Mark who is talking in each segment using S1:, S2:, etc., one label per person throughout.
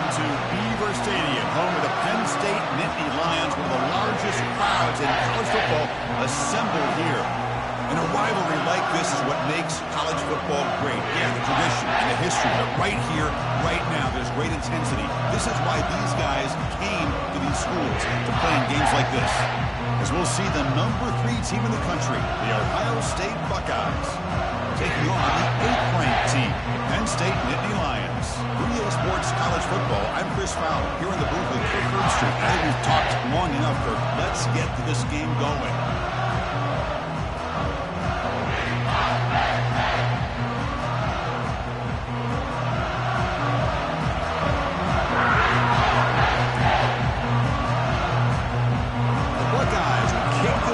S1: to Beaver Stadium, home of the Penn State Nittany Lions, one of the largest crowds in college football assembled here. And a rivalry like this is what makes college football great. Yeah, the tradition and the history, but right here, right now, there's great intensity. This is why these guys came to these schools to play in games like this. As we'll see the number 3 team in the country, the Ohio State Buckeyes, taking on the 8th-ranked team, the Penn State Nittany Lions. 3A Sports College Football, I'm Chris Fowler, here in the booth with Kirk Herbstreit. I think we've talked long enough, Kirk. Let's get this game going.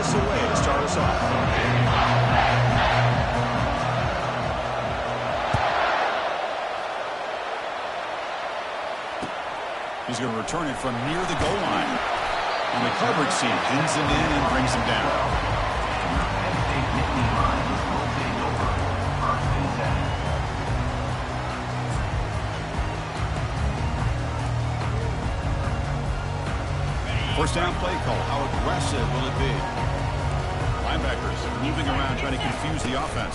S1: Away to start us off. He's going to return it from near the goal line. And the coverage team pins him in and brings him down. First down play call. How aggressive will it be? Linebackers moving around trying to confuse the offense.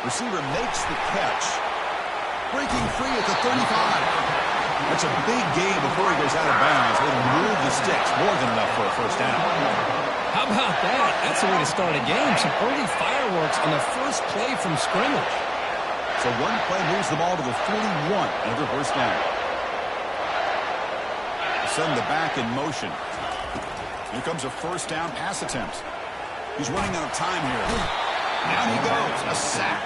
S1: Receiver makes the catch. Breaking free at the 35. That's a big gain before he goes out of bounds. It'll move the sticks. More than enough for a first down.
S2: How about that? That's the way to start a game. Some early fireworks on the first play from scrimmage.
S1: So one play moves the ball to the 41. Another first down. Send the back in motion. Here comes a first down pass attempt. He's running out of time here. Down he goes. A sack.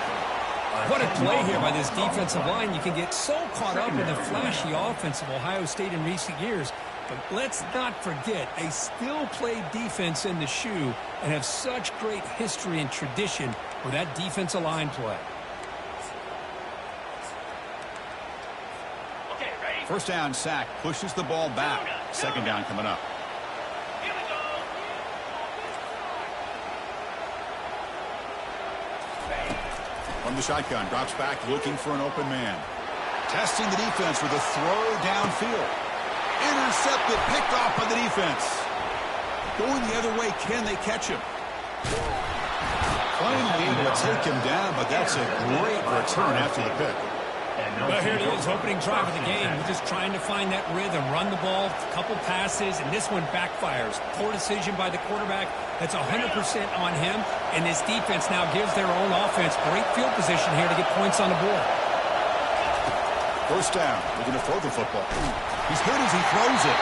S2: What a play here by this defensive line. You can get so caught up in the flashy offense of Ohio State in recent years. But let's not forget, they still play defense in the shoe and have such great history and tradition with that defensive line play.
S1: First down sack pushes the ball back. Second down coming up. From the shotgun, drops back looking for an open man. Testing the defense with a throw downfield. Intercepted, picked off by the defense. Going the other way, can they catch him? Finally able to take him down, but that's a great return after the pick.
S2: Well, here it is, opening drive of the game. We're just trying to find that rhythm, run the ball, a couple passes, and this one backfires. Poor decision by the quarterback. That's 100% on him, and this defense now gives their own offense great field position here to get points on the board.
S1: First down. Looking to throw the football. He's hit as he throws it.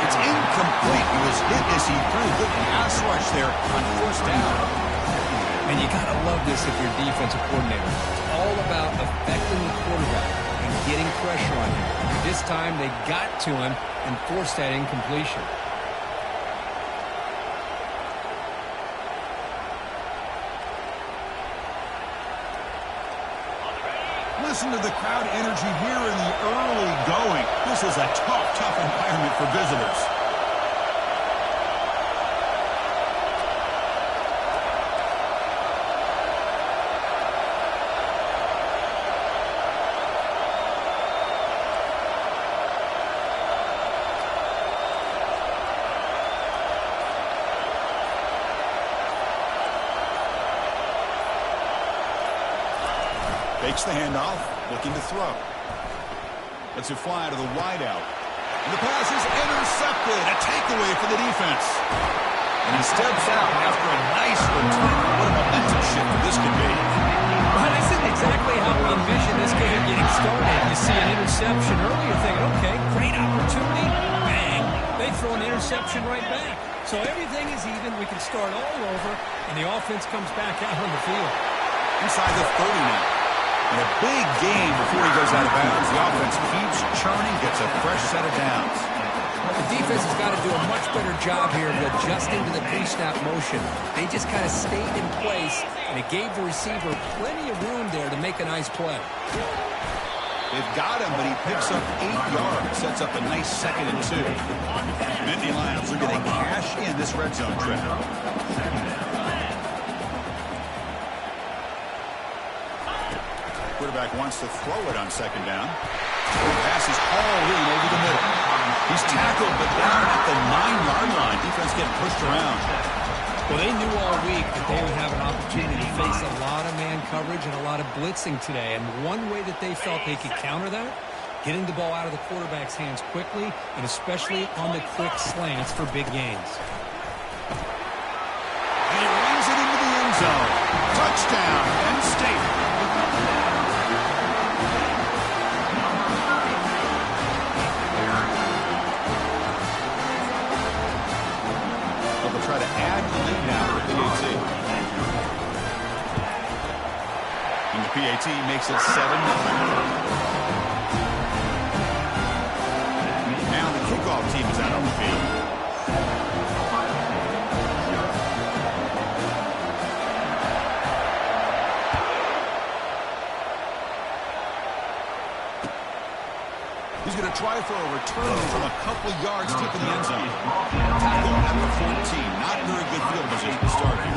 S1: It's incomplete. He was hit as he threw. Good pass rush there on first down.
S2: And you got to love this if you're a defensive coordinator. It's all about affecting the quarterback and getting pressure on him. This time they got to him and forced that incompletion.
S1: Listen to the crowd energy here in the early going. This is a tough environment for visitors. Takes the handoff, looking to throw. Lets it fly to the wideout. And the pass is intercepted. A takeaway for the defense. And he steps out after a nice return. What a momentum shift this could be.
S2: Well, this isn't exactly how we envision this game getting started. You see an interception early, you're thinking, okay, great opportunity. Bang. They throw an interception right back. So everything is even. We can start all over, and the offense comes back out on the field.
S1: Inside the 30 now. And a big game before he goes out of bounds. The offense keeps churning, gets a fresh set of downs.
S2: The defense has got to do a much better job here of adjusting to the pre-snap motion. They just kind of stayed in place, and it gave the receiver plenty of room there to make a nice play.
S1: They've got him, but he picks up 8 yards, sets up a nice 2nd and 2. Nittany Lions are going to cash in this red zone trip. quarterback wants to throw it on second down. The pass is hauled in over the middle. He's tackled, but down at the 9-yard line. Defense getting pushed around.
S2: Well, they knew all week that they would have an opportunity to face a lot of man coverage and a lot of blitzing today. And one way that they felt they could counter that, getting the ball out of the quarterback's hands quickly, and especially on the quick slants for big gains.
S1: And he runs it into the end zone. Touchdown, Penn State. They'll try to add the lead now for PAT. And the PAT makes it 7-0. Now the kickoff team is out on the field. He's going to try for a return from a couple yards deep in the end zone. Tackle at the 14. Not very good field position to start here.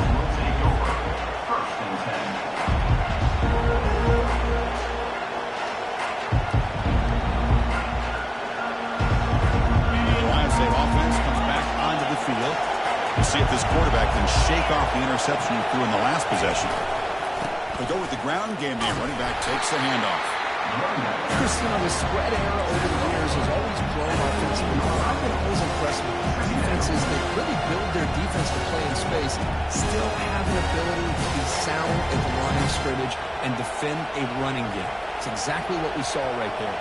S1: The Ohio State offense comes back onto the field. We'll see if this quarterback can shake off the interception he threw in the last possession. They'll go with the ground game there. Running back takes the handoff.
S2: Christian, the spread era over the years has always grown offensively. I've been always impressed with defenses that really build their defense to play in space, still have an ability to be sound at the line of scrimmage and defend a running game. It's exactly what we saw right there.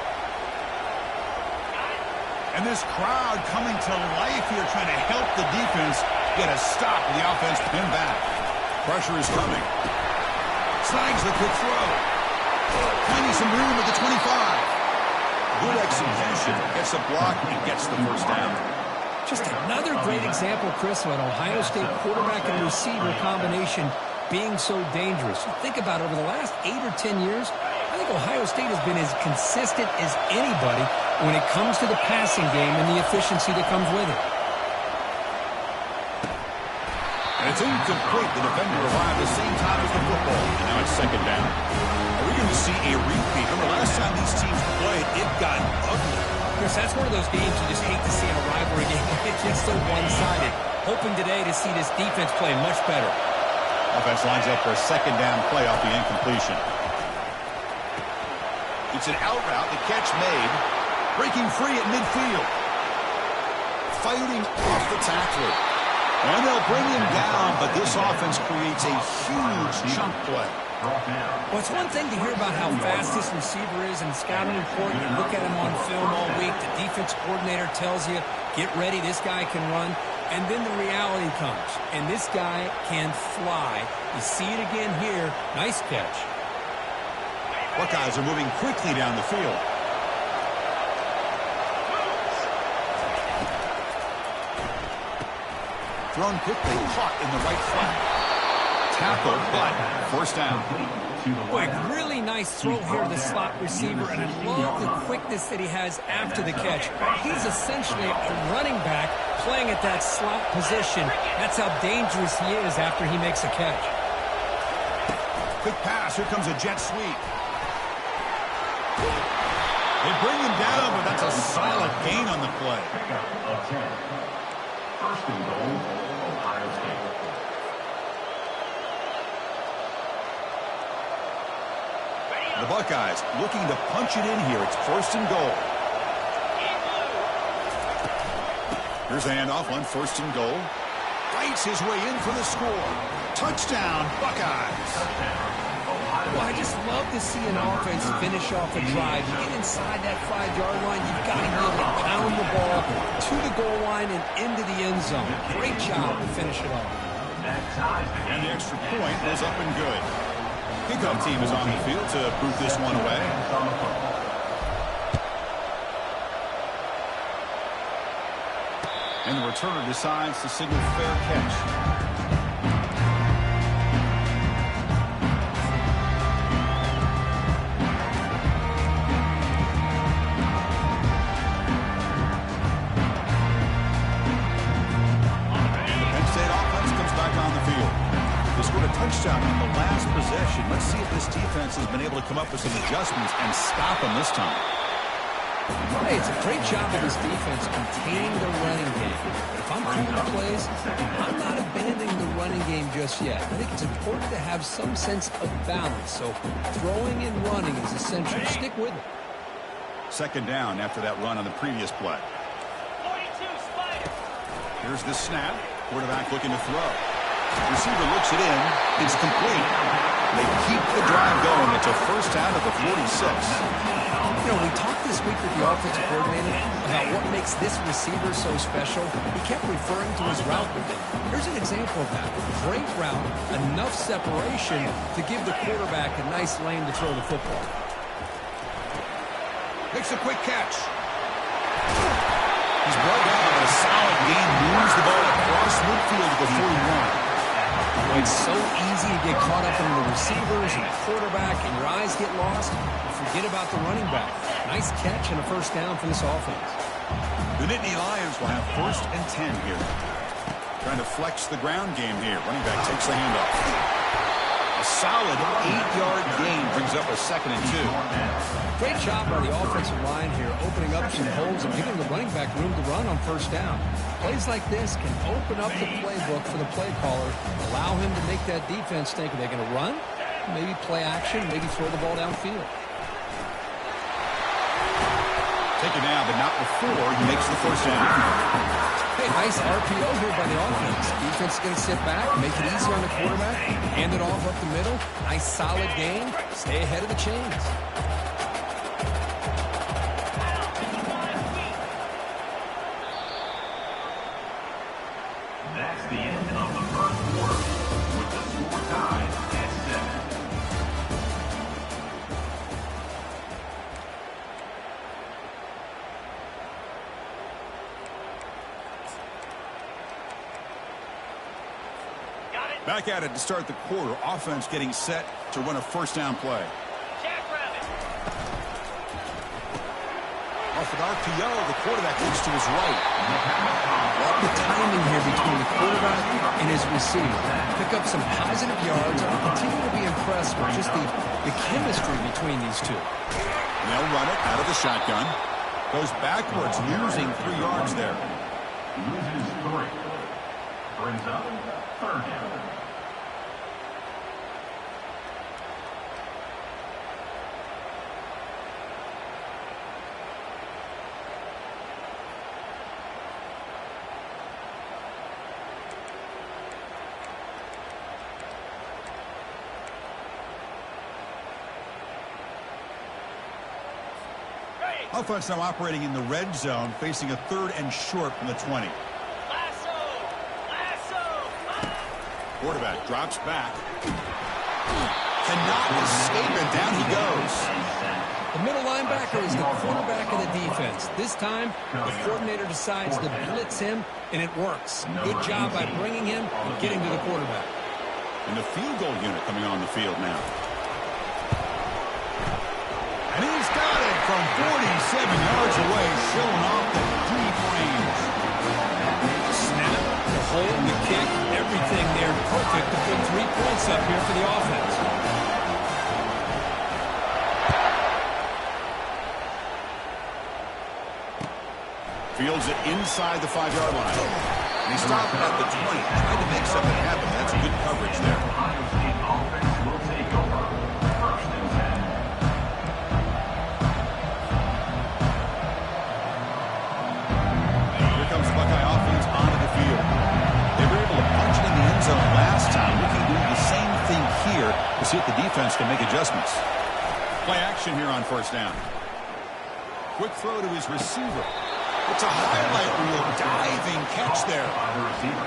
S1: And this crowd coming to life here, trying to help the defense get a stop with the offense pinned back. Pressure is coming. Snags the quick throw. Finding some room at the 25. Good execution. Gets a block and gets the first down.
S2: Just another great example, Chris, of an Ohio State quarterback and receiver combination being so dangerous. You think about it, over the last 8 or 10 years, I think Ohio State has been as consistent as anybody when it comes to the passing game and the efficiency that comes with it.
S1: And it's incomplete. The defender arrived at the same time as the football. And now it's second down. Are we going to see a repeat? Remember, last time these teams played, it got ugly.
S2: Chris, that's one of those games you just hate to see in a rivalry game. It's just so one-sided. Hoping today to see this defense play much better.
S1: Offense lines up for a second down play off the incompletion. It's an out route. The catch made. Breaking free at midfield. Fighting off the tackler. And they'll bring him down, but this offense creates a huge chunk play.
S2: Well, it's one thing to hear about how fast this receiver is and scouting report. You look at him on film all week. The defense coordinator tells you, get ready, this guy can run. And then the reality comes, and this guy can fly. You see it again here. Nice catch.
S1: Buckeyes are moving quickly down the field. Thrown quickly, caught in the right flat. Tackled, but first down.
S2: Boy, really nice throw here to the slot receiver, and I love the quickness that he has after the catch. He's essentially a running back playing at that slot position. That's how dangerous he is after he makes a catch.
S1: Quick pass, here comes a jet sweep. They bring him down, but that's a solid gain on the play.
S3: First and goal, Ohio State.
S1: The Buckeyes looking to punch it in here. It's first and goal. Here's the handoff on first and goal. Fights his way in for the score. Touchdown, Buckeyes.
S2: Well, I just love to see an offense finish off a drive. You get inside that 5-yard line, you've got to be able to pound the ball to the goal line and into the end zone. Great job to finish it off.
S1: And the extra point was up and good. Kickoff team is on the field to boot this one away. And the returner decides to signal fair catch. touchdown on the last possession. Let's see if this defense has been able to come up with some adjustments and stop them this time.
S2: Hey, it's a great job of this defense containing the running game. If I'm calling plays, I'm not abandoning the running game just yet. I think it's important to have some sense of balance. So throwing and running is essential. Stick with it.
S1: Second down after that run on the previous play. Here's the snap. Quarterback looking to throw. Receiver looks it in. It's complete. They keep the drive going. It's a first down at the 46.
S2: You know, we talked this week with the offensive coordinator about what makes this receiver so special. He kept referring to his route movement. Here's an example of that. Great route, enough separation to give the quarterback a nice lane to throw the football.
S1: Makes a quick catch. He's brought down on a solid gain, moves the ball across midfield to the 41.
S2: It's so easy to get caught up in the receivers and the quarterback, and your eyes get lost. Forget about the running back. Nice catch and a first down for this offense.
S1: The Nittany Lions will have 1st and 10 here. Trying to flex the ground game here. Running back takes the handoff. A solid 8-yard gain brings up a 2nd and 2.
S2: Great job by the offensive line here, opening up some holes and giving the running back room to run on first down. Plays like this can open up the playbook for the play caller, allow him to make that defense think, are they going to run? Maybe play action, maybe throw the ball downfield.
S1: Take it now, but not before he makes the first down.
S2: Hey, nice RPO here by the offense. Defense is going to sit back, make it easy on the quarterback, hand it off up the middle. Nice solid gain. Stay ahead of the chains.
S3: That's the end of the first quarter, with the score tied at 7.
S1: Back at it to start the quarter. Offense getting set to run a first down play. Off an RPO, the quarterback looks to his right.
S2: Love the timing here between the quarterback and his receiver. Pick up some positive yards. I'll continue to be impressed with just the chemistry between these two.
S1: They'll run it out of the shotgun. Goes backwards, losing 3 yards there.
S3: Loses 3. Brings up 3rd down.
S1: Offense now operating in the red zone, facing a 3rd and short from the 20. Quarterback drops back. Cannot escape it. Down he goes.
S2: The middle linebacker is the quarterback of the defense. This time, the coordinator decides to blitz him, and it works. Good job by bringing him and getting to the quarterback.
S1: And the field goal unit coming on the field now. And he's got it from 47 yards away, showing off the deep range.
S2: Snap, the hold, the kick, everything there perfect to put 3 points up here for the offense.
S1: Fields it inside the 5-yard line. And he stopped at the 20. Tried to make something happen. That's good coverage there.
S3: Ohio State offense will take over. 1st and 10.
S1: Here comes the Buckeye offense onto the field. They were able to punch it in the end zone last time. Looking to do the same thing here to see if the defense can make adjustments. Play action here on first down. Quick throw to his receiver. It's a highlight reel diving catch there.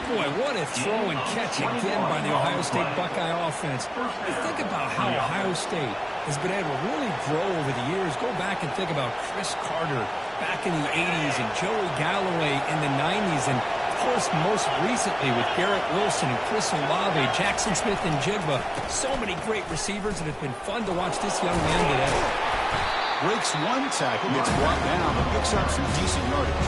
S2: Boy, what a throw and catch again by the Ohio State Buckeye offense. You think about how Ohio State has been able to really grow over the years. Go back and think about Chris Carter back in the 80s and Joey Galloway in the 90s. And, of course, most recently with Garrett Wilson and Chris Olave, Jackson Smith and Jigba. So many great receivers, and it's been fun to watch this young man today.
S1: Breaks one tackle, gets brought down, but picks up some decent yardage.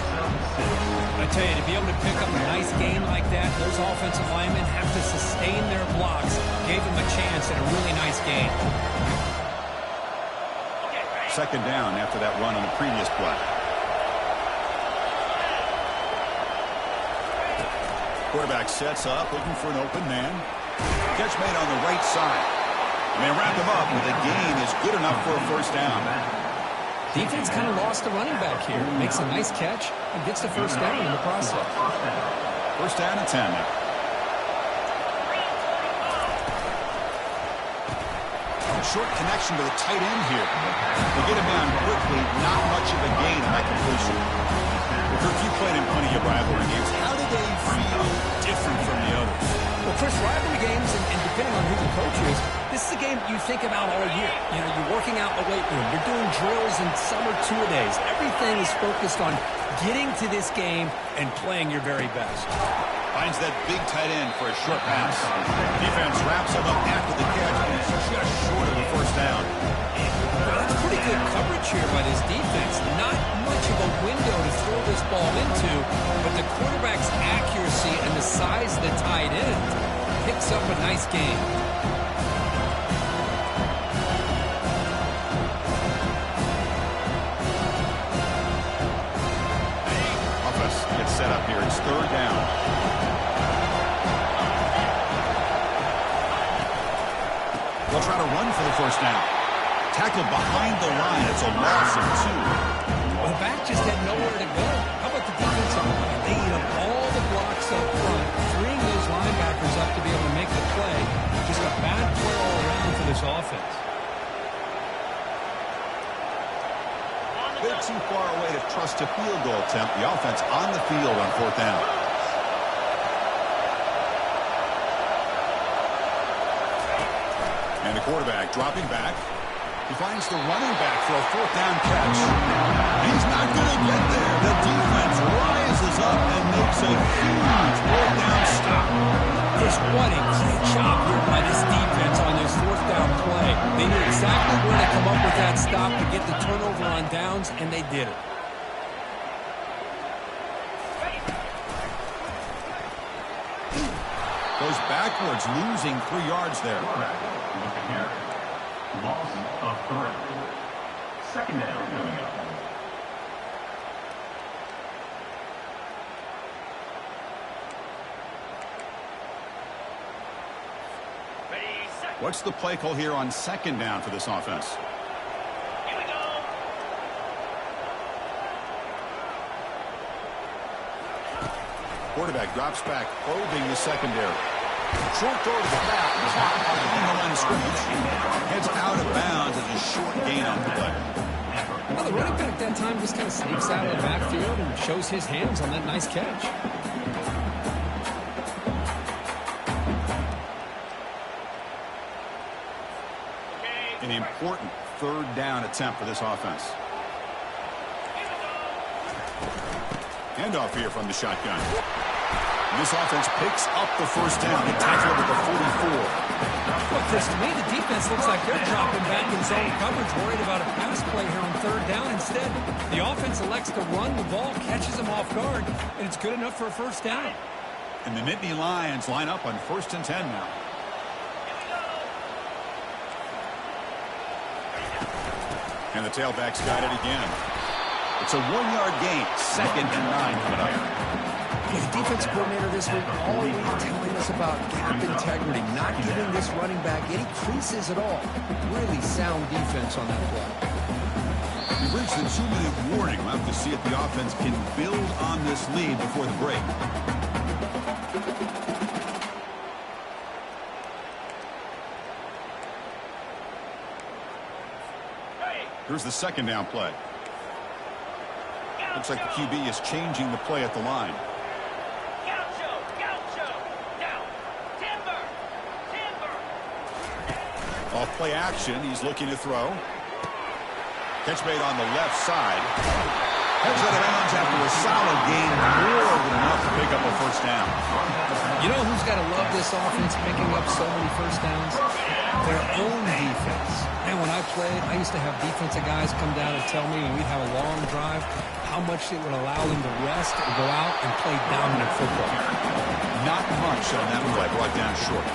S2: A I tell you, to be able to pick up a nice gain like that, those offensive linemen have to sustain their blocks. Gave him a chance at a really nice game.
S1: Second down after that run on the previous play. Quarterback sets up, looking for an open man. Catch made on the right side. And they wrap him up with a gain is good enough for a first down.
S2: Defense kind of lost the running back here. Makes a nice catch and gets the first down in the process.
S1: First down and 10 now. Short connection to the tight end here. They get him down quickly, not much of a gain on that completion. Kirk, you played in plenty of rivalry games. How do they feel different from the others?
S2: Well, Chris, rivalry games, and depending on who the coach is, this is a game you think about all year. You know, you're working out in the weight room. You're doing drills and summer two-a-days. Everything is focused on getting to this game and playing your very best.
S1: Finds that big tight end for a short pass. Defense wraps him up after the catch, and he's just short of the first down.
S2: Well, that's pretty good coverage here by this defense. Not much of a window to throw this ball into, but the quarterback's accuracy and the size of the tight end picks up a nice game.
S1: Offense gets set up here. It's third down. They'll try to run for the first down. Tackled behind the line. It's a loss of 2.
S2: Well, the back just had nowhere to go. How about the defensive line? They eat up all the blocks up front, freeing those linebackers up to be able to make the play. Just a bad play all around for this offense.
S1: A bit too far away to trust a field goal attempt. The offense on the field on fourth down. And the quarterback dropping back. He finds the running back for a fourth down catch. He's not going to get there. The defense rises up and makes a huge fourth down stop.
S2: Just what a great job here by this defense on this fourth down play. They knew exactly where to come up with that stop to get the turnover on downs, and they did it.
S1: Goes backwards, losing 3 yards there.
S3: Loss of 3. Second down coming up.
S1: What's the play call here on second down for this offense?
S4: Here we go.
S1: Quarterback drops back, probing the secondary. Short throw to the back, caught behind the line of scrimmage. Heads out of bounds as a short gain on the play.
S2: Well, the running back that time just kind of sneaks out of the backfield and shows his hands on that nice catch.
S1: An important third down attempt for this offense. Handoff here from the shotgun. This offense picks up the first down and tackles it at the 44.
S2: Well, Chris, to me, the defense looks like they're dropping back in zone coverage, worried about a pass play here on third down. Instead, the offense elects to run the ball, catches them off guard, and it's good enough for a first down.
S1: And the Nittany Lions line up on 1st and 10 now. And the tailback's got it again. It's a 1-yard gain. 2nd and 9 coming up.
S2: Yeah, the defensive coordinator this week all week telling us about gap integrity, not giving this running back any creases at all. Really sound defense on that play.
S1: We've reached the 2-minute warning. We'll have to see if the offense can build on this lead before the break. Here's the second down play. Looks like the QB is changing the play at the line. Off play action, he's looking to throw. Catch made on the left side. Heads out of bounds after a solid gain, more than enough to pick pick up a first down.
S2: You know who's got to love this offense picking up so many first downs? Their own defense. And when I played, I used to have defensive guys come down and tell me when we'd have a long drive how much it would allow them to rest and go out and play dominant football.
S1: Not much on that play, brought down short.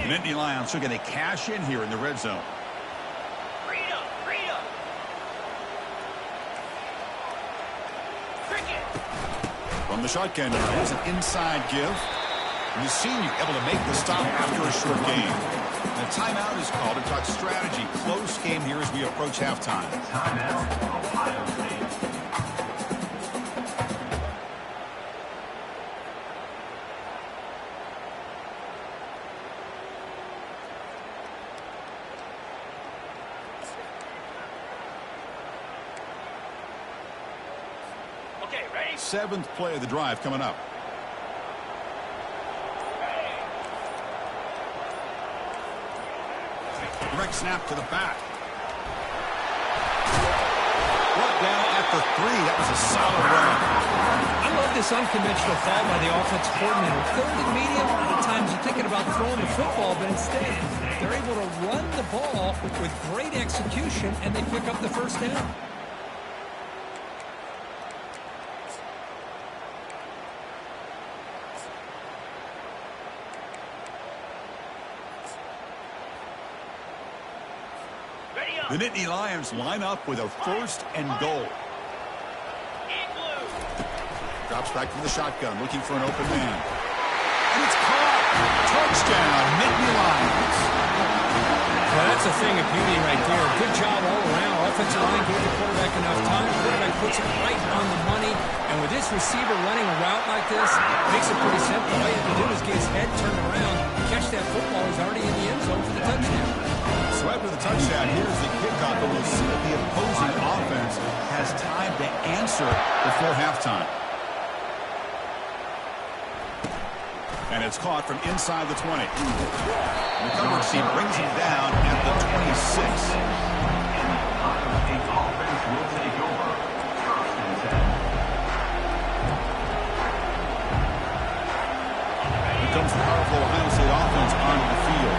S1: The Nittany Lions are going to cash in here in the red zone.
S4: Freedom, freedom. Cricket.
S1: From the shotgun, here's an inside give. And the senior able to make the stop after a short game. The timeout is called to talk strategy. Close game here as we approach halftime.
S3: Timeout, Ohio State.
S4: Okay, ready?
S1: Seventh play of the drive coming up. Direct snap to the back. Brought down at the 3. That was a solid run.
S2: I love this unconventional call by the offensive coordinator. Third and medium, a lot of times you're thinking about throwing the football, but instead they're able to run the ball with great execution, and they pick up the first down.
S4: Ready up.
S1: The Nittany Lions line up with a first and goal.
S4: In blue.
S1: Drops back from the shotgun, looking for an open man. And it's caught. Touchdown, Nittany Lions.
S2: Well, that's a thing of beauty right there. Good job all around. Offensive line gave the quarterback enough time. The quarterback puts it right on the money. And with this receiver running a route like this, makes it pretty simple. All you have to do is get his head turned around, catch that football. He's already in the end zone for the touchdown.
S1: So after the touchdown, here's the kickoff, and we'll see if the opposing offense has time to answer before halftime. And it's caught from inside the 20. The coverage team brings him down at the 26.
S3: Ohio State offense will take over. First and 10.
S1: Here comes the powerful Ohio State offense onto the field.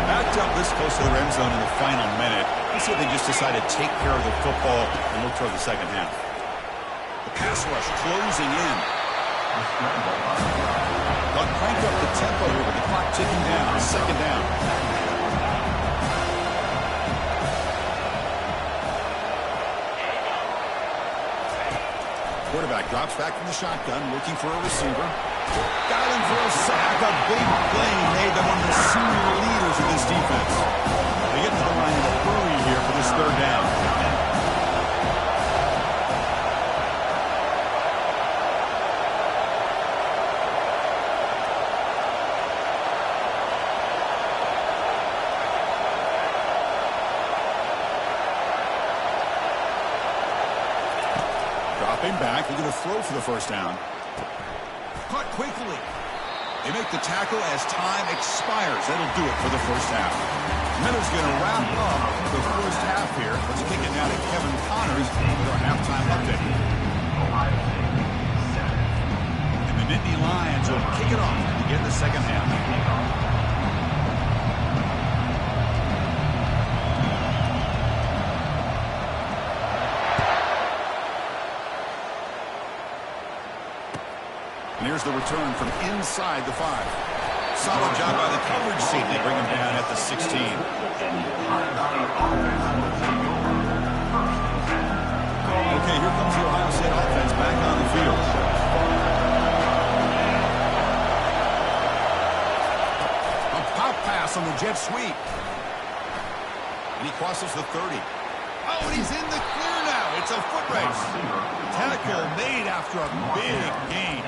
S1: Backed up this close to the end zone in the final minute. Let's see if they just decide to take care of the football and look toward the second half. The pass rush closing in. They'll crank up the tempo here with the clock ticking down. Second down. Quarterback drops back from the shotgun, looking for a receiver. Got him for a sack. A big play made them one of the senior leaders of this defense. They get to the line in a hurry here for this third down. Dropping back, they're going to throw for the first down. Caught quickly. They make the tackle as time expires. That'll do it for the first half. Miller's going to wrap up the first half here. Let's kick it now to Kevin Connors with our halftime update. And the Nittany Lions will kick it off to begin the second half. And here's the return from inside the 5. Solid job by the coverage team. They bring him down at the 16. Okay, here comes the Ohio State offense back on the field. A pop pass on the jet sweep. And he crosses the 30. Oh, and he's in the clear now. It's a foot race. Tackle made after a big gain.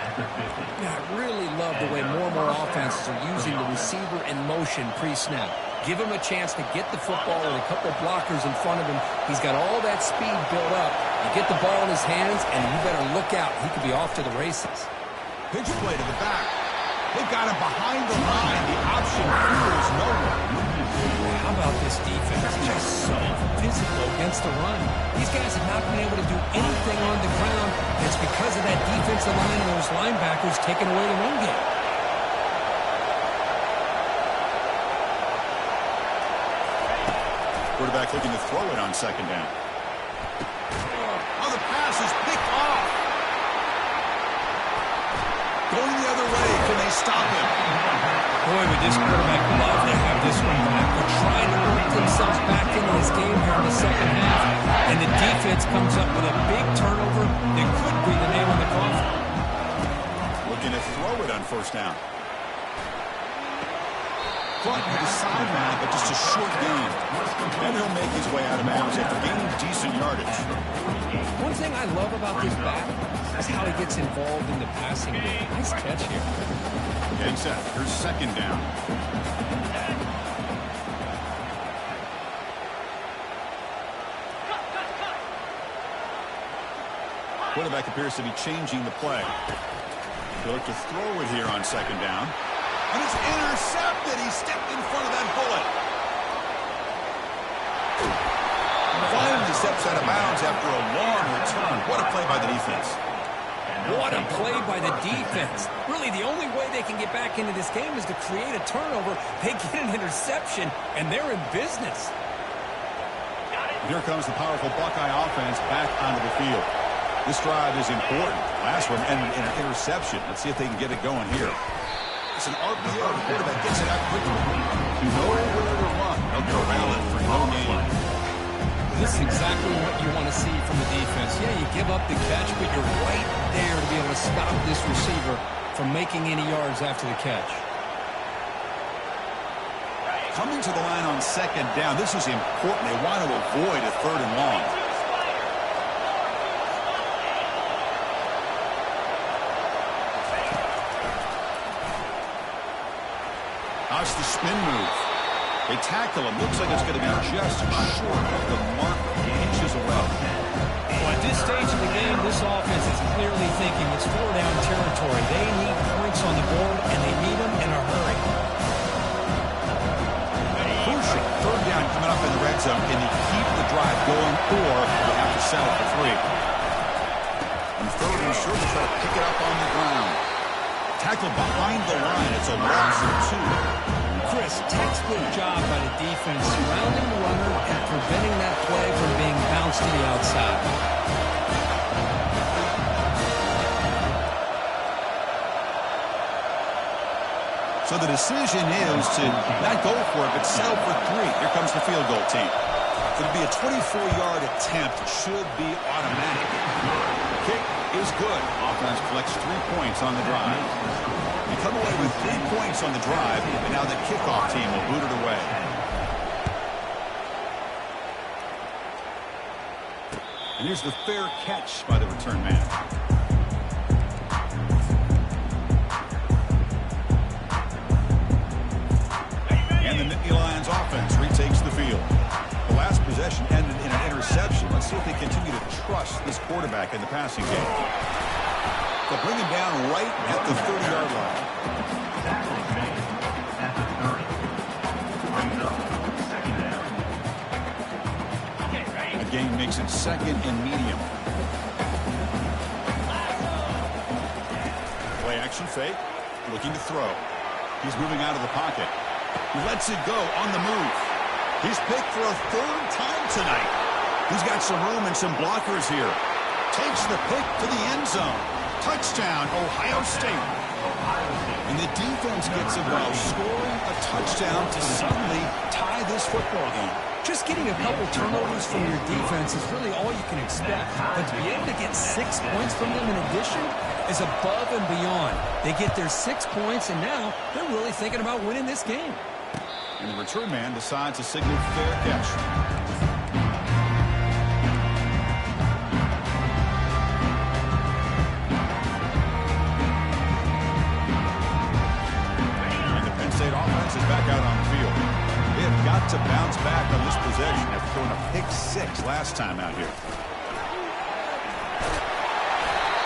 S2: Yeah, I really love the way more and more offenses are using the receiver in motion pre-snap. Give him a chance to get the football with a couple of blockers in front of him. He's got all that speed built up. You get the ball in his hands, and you better look out. He could be off to the races.
S1: Pitch play to the back. They got him behind the line. The option here is nowhere.
S2: How about about this defense. Just so physical against the run. These guys have not been able to do anything on the ground. It's because of that defensive line and those linebackers taking away the run game.
S1: Quarterback looking to throw it on second down. Oh, the pass is picked off. Going the other way. Can they stop him?
S2: Boy, would this quarterback love to have this one back. They're trying to work themselves back into this game here in the second half. And the defense comes up with a big turnover that could be the nail in the coffin.
S1: Looking to throw it on first down. Caught to the sideline, but just a short gain. And he'll make his way out of bounds after gaining decent yardage.
S2: One thing I love about this back is how he gets involved in the passing game. Nice catch here.
S1: Getting set. Here's second down. Quarterback appears to be changing the play. He'll look to throw it here on second down. And it's intercepted. He stepped in front of that bullet. Finally steps out of bounds after a long return. What a play by the defense.
S2: What a play by the defense. Really, the only way they can get back into this game is to create a turnover. They get an interception, and they're in business.
S1: Here comes the powerful Buckeye offense back onto the field. This drive is important. Last one ended in an interception. Let's see if they can get it going here. It's an RPO. The quarterback gets it out quickly. Nowhere to run. They'll corral it for no gain.
S2: This is exactly what you want to see from the defense. Yeah, you give up the catch, but you're right there to be able to stop this receiver from making any yards after the catch.
S1: Coming to the line on second down. This is important. They want to avoid a third and long. How's the spin move? They tackle him. Looks like it's going to be just short of the mark, inches away.
S2: Well, at this stage of the game, this offense is clearly thinking it's four-down territory. They need points on the board, and they need them in a hurry.
S1: Crucial. Third down coming up in the red zone. Can you keep the drive going, or you have to settle for three? And third and short, to try to pick it up on the ground. Tackled behind the line. It's a loss of two.
S2: Chris, textbook job by the defense surrounding the runner and preventing that play from being bounced to the outside.
S1: So the decision is to not go for it, but settle for three. Here comes the field goal team. It'll be a 24-yard attempt. Should be automatic. Kick is good. Offense collects 3 points on the drive. They come away with 3 points on the drive, and now the kickoff team will boot it away. And here's the fair catch by the return man. And the Nittany Lions offense retakes the field. The last possession ended in an interception. Let's see if they continue to trust this quarterback in the passing game. They'll bring him down right at the 30-yard line. The game makes it second and medium. Play action fake. Looking to throw. He's moving out of the pocket. He lets it go on the move. He's picked for a third time tonight. He's got some room and some blockers here. Takes the pick to the end zone. Touchdown, Ohio State. And the defense gets involved, scoring a touchdown to suddenly tie this football game.
S2: Just getting a couple turnovers from your defense is really all you can expect. But to be able to get 6 points from them in addition is above and beyond. They get their 6 points, and now they're really thinking about winning this game.
S1: And the return man decides to signal fair catch. State offense is back out on the field. They have got to bounce back on this possession after throwing a pick 6 last time out here.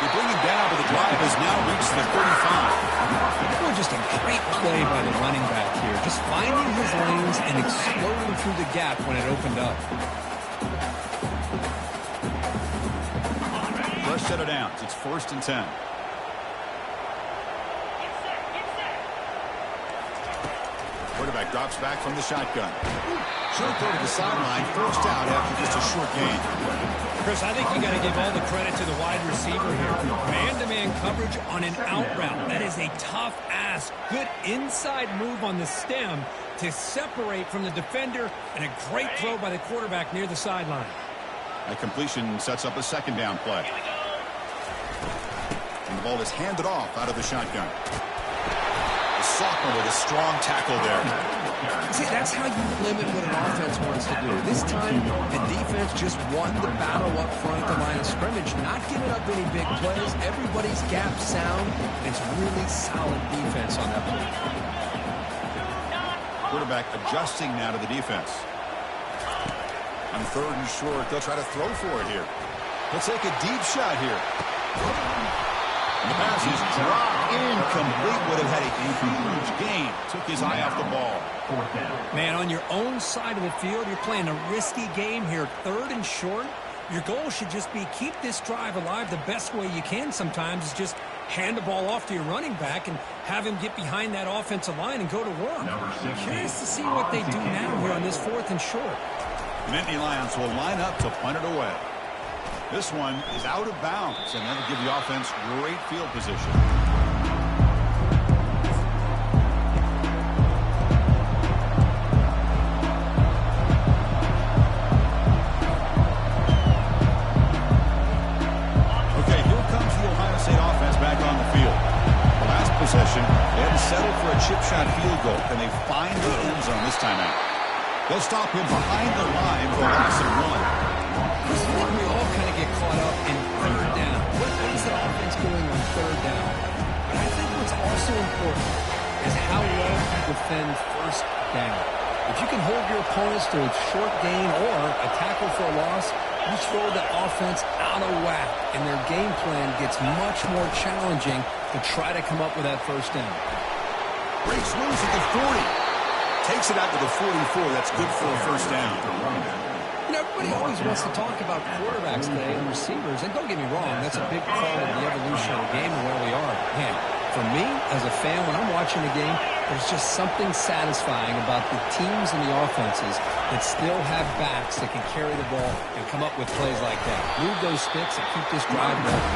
S1: They bring him down, but the drive has now reached the 35.
S2: Well, just a great play by the running back here. Just finding his lanes and exploding through the gap when it opened up.
S1: First set of downs. It's 1st and 10. Quarterback drops back from the shotgun. Short throw to the sideline. Forced out after just a short gain.
S2: Chris, I think you got to give all the credit to the wide receiver here. Man-to-man coverage on an out route. That is a tough ask. Good inside move on the stem to separate from the defender, and a great throw by the quarterback near the sideline.
S1: A completion sets up a 2nd down play. And the ball is handed off out of the shotgun. The sophomore with a strong tackle there.
S2: See, that's how you limit what an offense wants to do. This time, the defense just won the battle up front at the line of scrimmage, not giving up any big plays. Everybody's gap sound. It's really solid defense on that play.
S1: Quarterback adjusting now to the defense. On 3rd and short, they'll try to throw for it here. He'll take a deep shot here. And the pass is dropped incomplete. Would have had a huge gain. Took his eye off the ball.
S2: Man, on your own side of the field, you're playing a risky game here. 3rd and short. Your goal should just be keep this drive alive the best way you can sometimes is just hand the ball off to your running back and have him get behind that offensive line and go to work. I'm curious to see what they do now here on this 4th and short.
S1: Nittany Lions will line up to punt it away. This one is out of bounds, and that'll give the offense great field position. Okay, here comes the Ohio State offense back on the field. The last possession, they had to settle for a chip shot field goal, and they find the end zone this time out. They'll stop him behind the line for a loss of 1.
S2: I think we all kind of get caught up in 3rd down. What is the offense doing on 3rd down? But I think what's also important is how well you defend 1st down. If you can hold your opponents to a short gain or a tackle for a loss, you throw the offense out of whack, and their game plan gets much more challenging to try to come up with that 1st down.
S1: Breaks loose at the 40. Takes it out to the 44. That's good for a 1st down.
S2: You know, everybody always wants to talk about quarterbacks today and receivers, and don't get me wrong, that's a big part of the evolution of the game and where we are. Man, for me, as a fan, when I'm watching the game, there's just something satisfying about the teams and the offenses that still have backs that can carry the ball and come up with plays like that. Move those sticks and keep this drive going.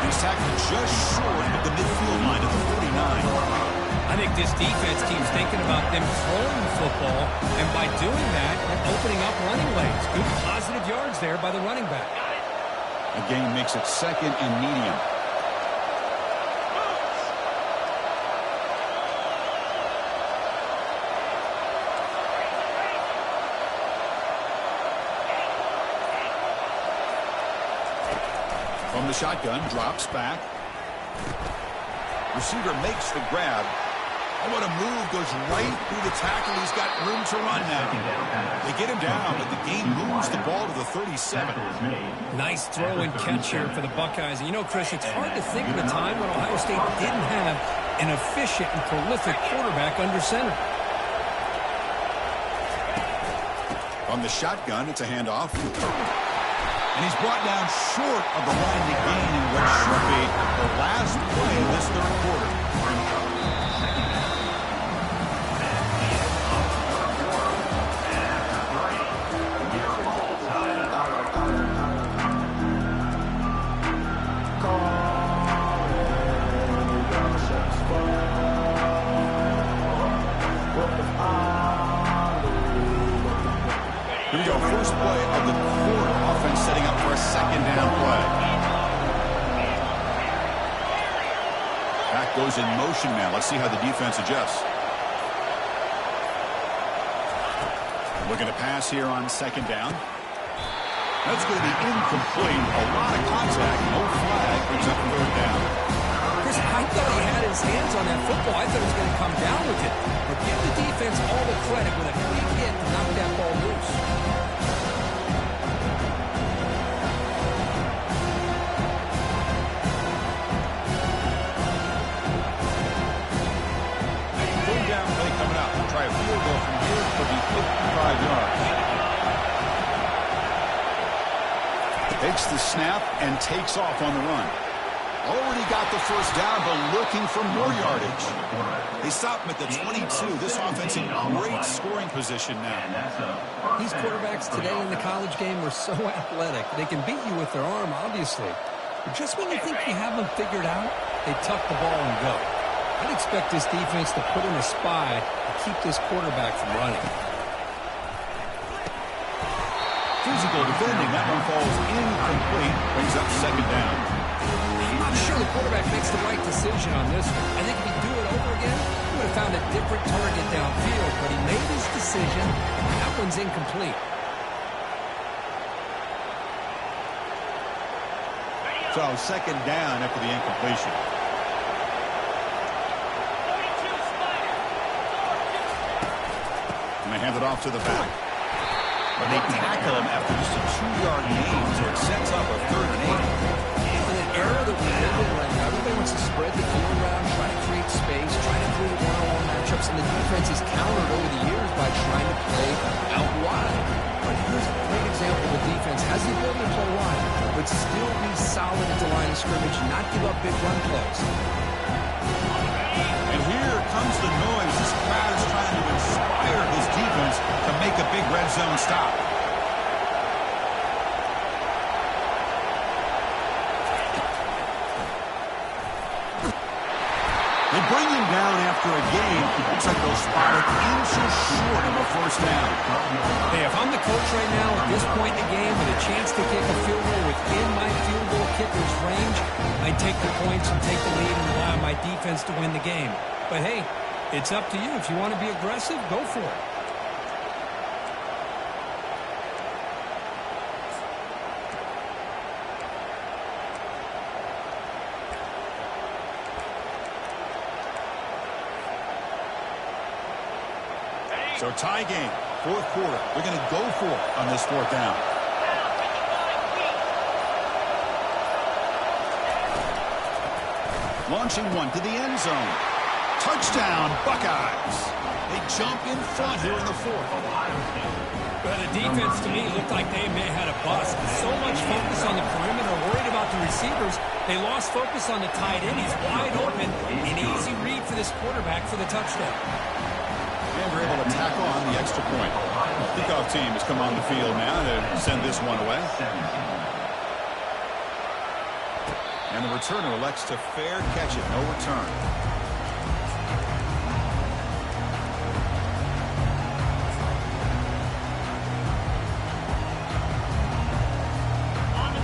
S1: He's tackled just short of the midfield line at the 49.
S2: I think this defense keeps thinking about them throwing the football, and by doing that, they're opening up running lanes. Good positive yards there by the running back.
S1: The game makes it 2nd and medium. From the shotgun, drops back. Receiver makes the grab. Oh, what a move. Goes right through the tackle. He's got room to run now. They get him down, but the game moves the ball to the 37.
S2: Nice throw and catch here for the Buckeyes. And you know, Chris, it's hard to think of a time when Ohio State didn't have an efficient and prolific quarterback under center.
S1: On the shotgun, it's a handoff. And he's brought down short of the line to gain in what should be the last play of this 3rd quarter. Here we go, first play of the quarter. Offense setting up for a 2nd down play. Back goes in motion now. Let's see how the defense adjusts. Looking to pass here on 2nd down. That's going to be incomplete. A lot of contact. No flag. Brings up 3rd down.
S2: Chris, I thought he had his hands on that football. I thought he was going to come down with it. But give the defense all the credit with a big hit to knock that ball loose.
S1: Takes the snap and takes off on the run. Already got the first down, but looking for more yardage. They stop him at the 22. This offense in great scoring position now.
S2: These quarterbacks today in the college game are so athletic. They can beat you with their arm, obviously. But just when you think you have them figured out, they tuck the ball and go. I'd expect this defense to put in a spy to keep this quarterback from running.
S1: Physical defending. That one falls incomplete. Brings up second down.
S2: I'm not sure the quarterback makes the right decision on this one. I think if he'd do it over again, he would have found a different target downfield, but he made his decision, and that one's incomplete.
S1: So second down after the incompletion.
S4: 42 Slider.
S1: And they hand it off to the back. But they tackle him after just a 2-yard gain, so it sets up a 3rd and 8.
S2: In an era that we live in right now, everybody wants to spread the field around, try to create space, try to create one-on-one matchups, and the defense has countered over the years by trying to play out wide. But here's a great example of the defense has the ability to play wide, but still be solid at the line of scrimmage and not give up big run plays.
S1: And here comes the noise. This crowd is trying to inspire his defense to make a big red zone stop. They bring him down after a game. Looks like they'll spot it inches short of a first down.
S2: Hey, if I'm the coach right now at this point in the game with a chance to kick a field goal within my field goal kicker's range, I'd take the points and take the lead and rely on my defense to win the game. But hey, it's up to you. If you want to be aggressive, go for it.
S1: So tie game, 4th quarter. They're going to go for it on this 4th down. Launching one to the end zone. Touchdown, Buckeyes. They jump in front here in the 4th.
S2: Well, the defense, to me, looked like they may have had a bust. So much focus on the perimeter, worried about the receivers. They lost focus on the tight end. He's wide open. An easy read for this quarterback for the touchdown.
S1: And we're able to tack on the extra point. Kickoff team has come on the field now to send this one away. And the returner elects to fair catch it. No return.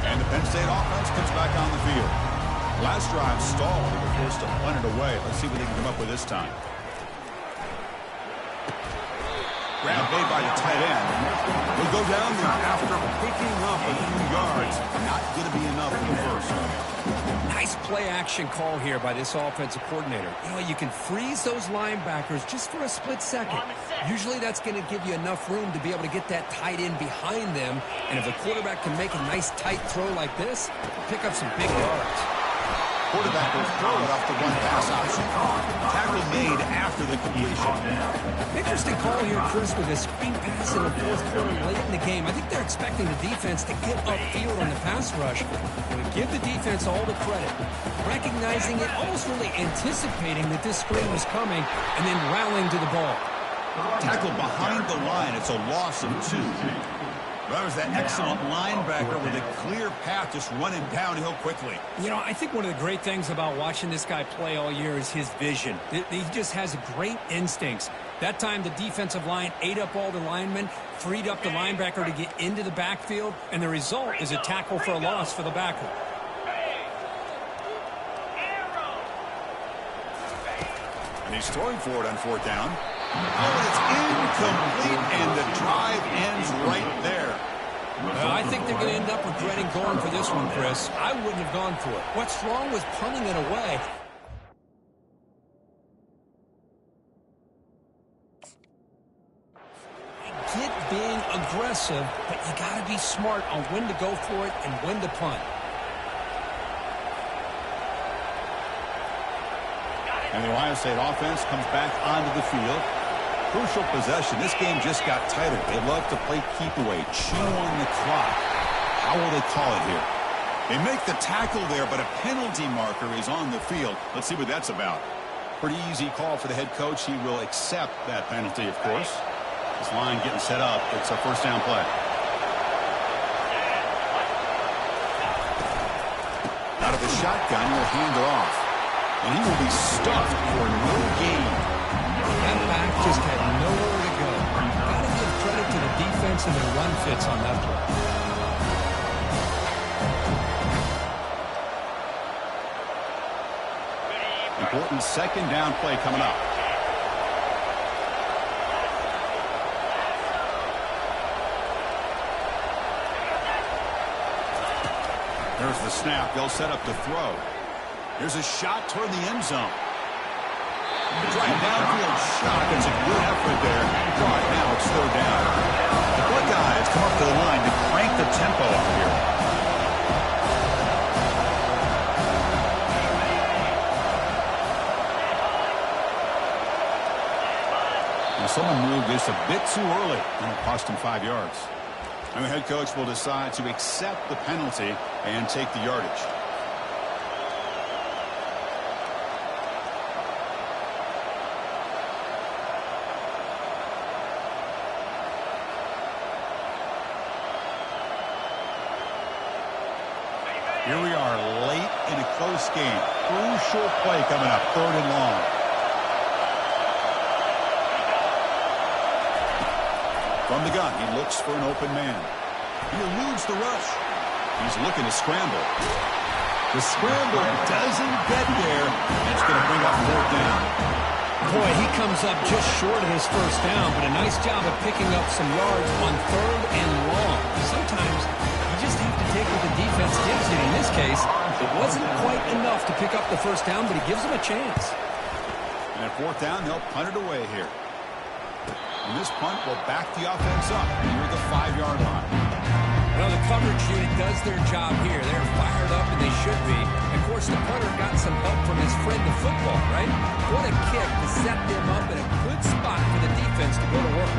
S1: And the Penn State offense comes back on the field. Last drive stalled. They were forced to punt it away. Let's see what they can come up with this time. Grab made by the tight end. Will go down there after picking up a few yards. Not going to be enough in the first.
S2: Nice play action call here by this offensive coordinator. You know, you can freeze those linebackers just for a split second. Usually that's going to give you enough room to be able to get that tight end behind them. And if the quarterback can make a nice tight throw like this, pick up some big yards.
S1: Quarterback will throw it off the one pass option. Tackle made after the completion.
S2: Interesting call here, Chris, with a screen pass in the 4th quarter late in the game. I think they're expecting the defense to get upfield on the pass rush. But give the defense all the credit. Recognizing it, almost really anticipating that this screen was coming, and then rallying to the ball.
S1: Tackle behind the line. It's a loss of 2. That was that excellent linebacker with a clear path just running downhill quickly.
S2: You know, I think one of the great things about watching this guy play all year is his vision. He just has great instincts. That time the defensive line ate up all the linemen, freed up the linebacker to get into the backfield, and the result is a tackle for a loss for the backer.
S1: And he's throwing for it on 4th down. Oh, it's incomplete, and the drive ends right there.
S2: Well, I think they're going to end up regretting going for this one, Chris. I wouldn't have gone for it. What's wrong with punting it away? I get being aggressive, but you got to be smart on when to go for it and when to punt.
S1: And the Ohio State offense comes back onto the field. Crucial possession. This game just got tighter. They love to play keep away, chew on the clock. How will they call it here? They make the tackle there, but a penalty marker is on the field. Let's see what that's about. Pretty easy call for the head coach. He will accept that penalty, of course. This line getting set up. It's a first down play. Out of the shotgun, he'll hand it off. And he will be stuffed for no gain.
S2: That back just had nowhere to go. Got to give credit to the defense and their run fits on that play.
S1: Important second down play coming up. There's the snap. They'll set up the throw. Here's a shot toward the end zone. Right downfield shot. It's a good effort there. Right now it's third down. The Buckeyes come up to the line to crank the tempo up here. Someone moved this a bit too early, and it cost him 5 yards. And the head coach will decide to accept the penalty and take the yardage. Here we are late in a close game. Crucial play coming up, third and long. From the gun, he looks for an open man. He eludes the rush. He's looking to scramble. The scramble doesn't get there. It's going to bring up fourth down.
S2: Boy, he comes up just short of his first down, but a nice job of picking up some yards on third and long. Sometimes you just have to take what the defense gives you. In this case, it wasn't quite enough to pick up the first down, but he gives them a chance.
S1: And at fourth down, they'll punt it away here. And this punt will back the offense up near the 5-yard line.
S2: Well, the coverage unit does their job here. They're fired up, and they should be. Of course, the punter got some help from his friend, the football, right? What a kick to set them up in a good spot for the defense to go to work.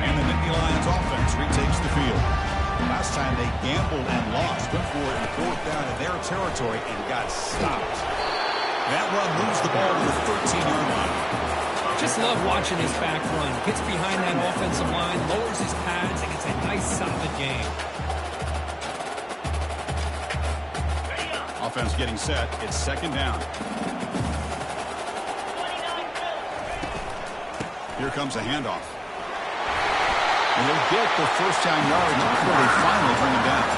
S1: And the Nittany Lions offense retakes the field. Last time they gambled and lost, went for it in fourth down in their territory and got stopped. That run moves the ball to the 13-yard line.
S2: Just love watching his back run. Gets behind that offensive line, lowers his pads, and gets a nice, solid game.
S1: Offense getting set. It's second down. Here comes a handoff. And they'll get the first-down yards before they finally bring him down.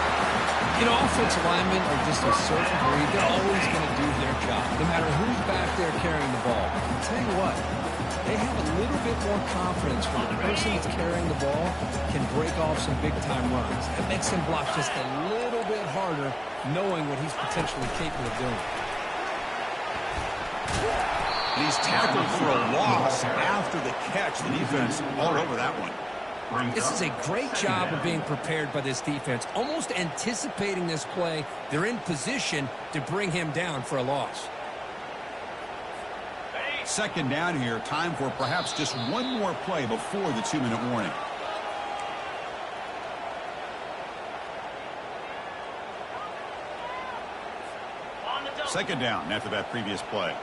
S2: You know, offensive linemen are just a certain breed. They're always going to do their job, no matter who's back there carrying the ball. I'll tell you what, they have a little bit more confidence when the person that's carrying the ball can break off some big-time runs. It makes him block just a little bit harder, knowing what he's potentially capable of doing.
S1: And he's tackled for a loss after the catch. The defense all over that one.
S2: This is a great job of being prepared by this defense, almost anticipating this play. They're in position to bring him down for a loss.
S1: Second down here, time for perhaps just one more play before the 2-minute warning. Second down after that previous play.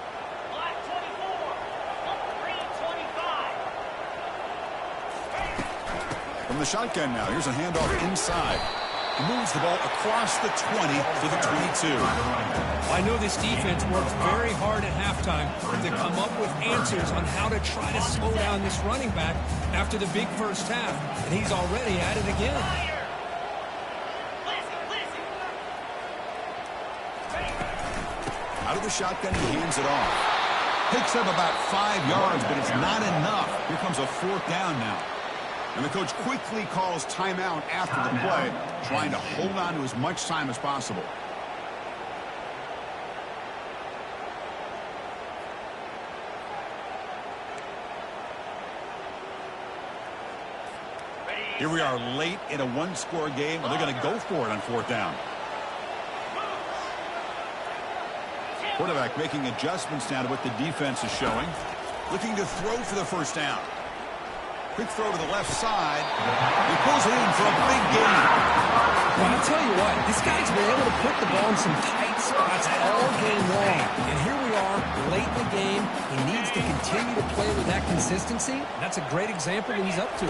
S1: From the shotgun now, here's a handoff inside. He moves the ball across the 20 to the 22.
S2: I know this defense works very hard at halftime to come up with answers on how to try to slow down this running back after the big first half, and he's already at it again.
S1: Out of the shotgun, he hands it off. Picks up about 5 yards, but it's not enough. Here comes a fourth down now. And the coach quickly calls timeout after the play, trying to hold on to as much time as possible. Here we are late in a one-score game, and they're going to go for it on fourth down. Quarterback making adjustments now to what the defense is showing. Looking to throw for the first down. Quick throw to the left side. He pulls it in for a big gain.
S2: Well, I'll tell you what, this guy's been able to put the ball in some tight spots all game long. And here we are, late in the game. He needs to continue to play with that consistency. That's a great example that he's up to.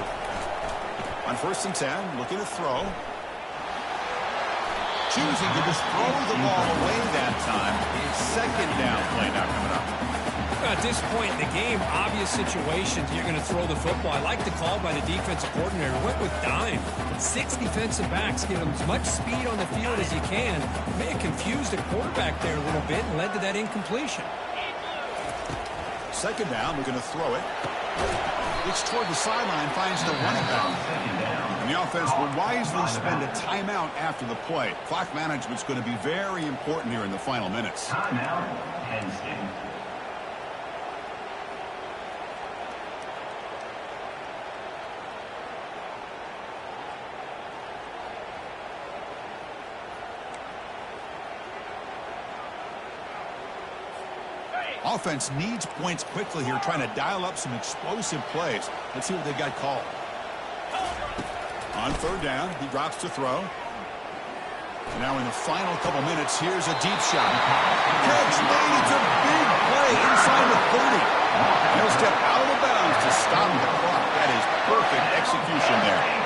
S1: On 1st and 10, looking to throw. Choosing to just throw the ball away that time. Second down play now coming up.
S2: At this point in the game, obvious situations, you're going to throw the football. I like the call by the defensive coordinator. Went with dime. 6 defensive backs, give them as much speed on the field as you can. May have confused the quarterback there a little bit and led to that incompletion.
S1: Second down, we're going to throw it. Looks toward the sideline, finds the running back. And the offense will wisely spend a timeout after the play. Clock management's going to be very important here in the final minutes.
S3: Timeout, Penn State.
S1: Offense needs points quickly here, trying to dial up some explosive plays. Let's see what they got called. On 3rd down, he drops to throw. And now in the final couple minutes, here's a deep shot. Catch made. It's a big play inside the 30. He'll step out of bounds to stop the clock. That is perfect execution there.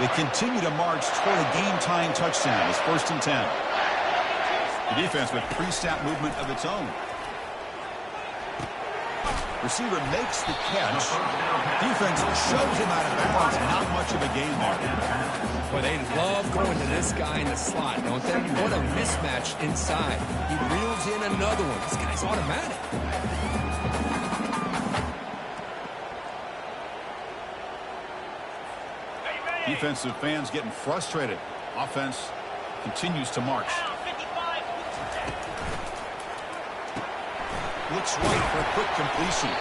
S1: They continue to march toward a game-tying touchdown. It's 1st and 10. The defense with pre-snap movement of its own. Receiver makes the catch. Defense shoves him out of bounds. Not much of a gain there.
S2: Boy, they love going to this guy in the slot, don't they? What a mismatch inside. He reels in another one. This guy's automatic.
S1: Defensive fans getting frustrated. Offense continues to march. Looks right for a quick completion.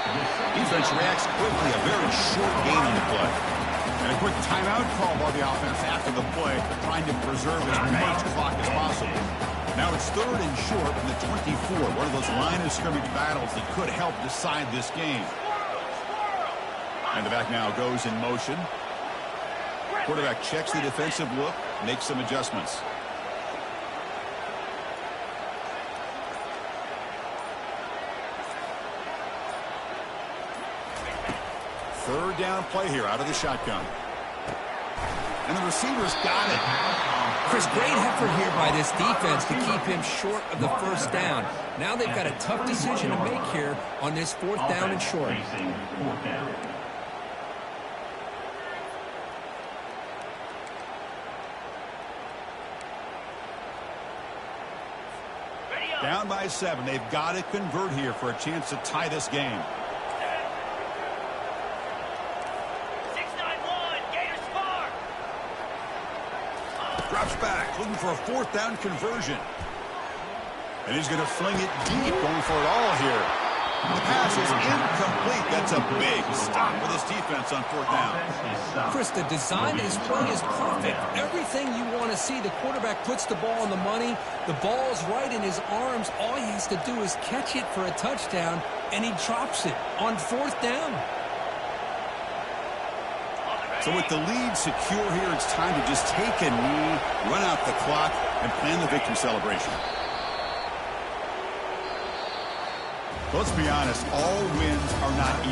S1: Defense reacts quickly. A very short gain on the play. And a quick timeout call by the offense after the play, trying to preserve as much clock as possible. Now it's 3rd and short from the 24. One of those line of scrimmage battles that could help decide this game. And the back now goes in motion. Quarterback checks the defensive look, makes some adjustments. Third down play here out of the shotgun. And the receiver's got it.
S2: Chris, great effort here by this defense to keep him short of the 1st down. Now they've got a tough decision to make here on this 4th down and short.
S1: Down by 7. They've got to convert here for a chance to tie this game.
S4: 6-9-1, Gators far.
S1: Drops back, looking for a 4th down conversion. And he's going to fling it deep, going for it all here. The pass is incomplete. That's a big stop for this defense on 4th down.
S2: Chris, the design of this play is perfect. Everything you want to see. The quarterback puts the ball on the money. The ball's right in his arms. All he has to do is catch it for a touchdown, and he drops it on 4th down.
S1: So with the lead secure here, it's time to just take a knee, run out the clock, and plan the victory celebration. Let's be honest, all wins are not equal.